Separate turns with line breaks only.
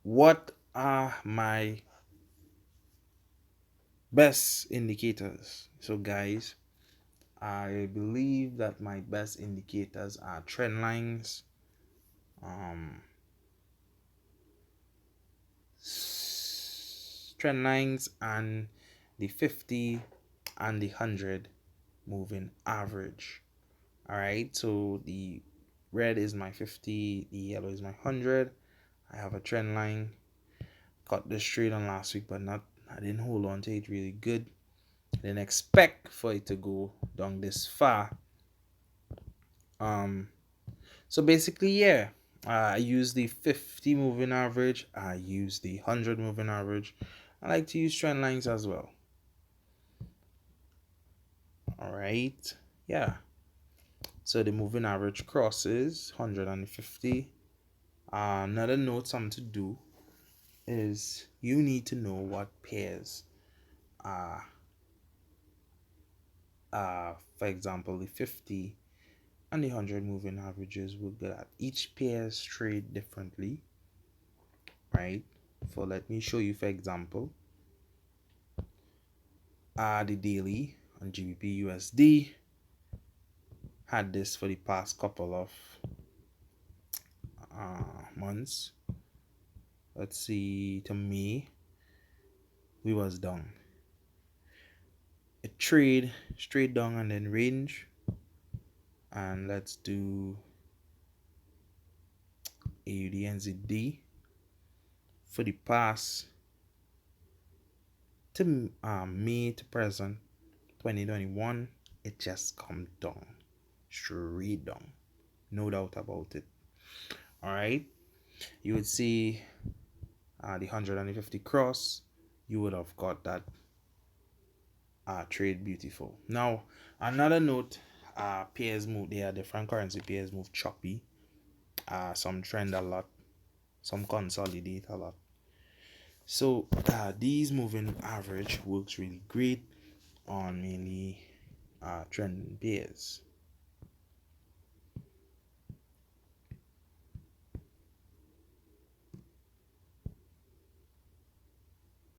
What are my best indicators? So guys, I believe that my best indicators are trend lines, um, and the 50 and the 100 moving average. All right, so the red is my 50, the yellow is my 100. I have a trend line. Got this trade on last week, but I didn't hold on to it really good. I didn't expect for it to go down this far. So basically, yeah, I use the 50 moving average. I use the 100 moving average. I like to use trend lines as well. All right, yeah. So the moving average crosses 150. Another note, something to do is you need to know what pairs are. For example, the 50 and the 100 moving averages will get at each pairs trade differently, right? For let me show you, for example, the daily on GBP USD had this for the past couple of months. Let's see, to May we was down. It trade straight down and then range, and let's do AUD for the past to May to present 2021. It just come down, straight down, no doubt about it. All right, you would see the 150 cross, you would have got that trade beautiful. Now another note, pairs move, they are different currency pairs move choppy. Some trend a lot, some consolidate a lot. So these moving average works really great on mainly trend pairs.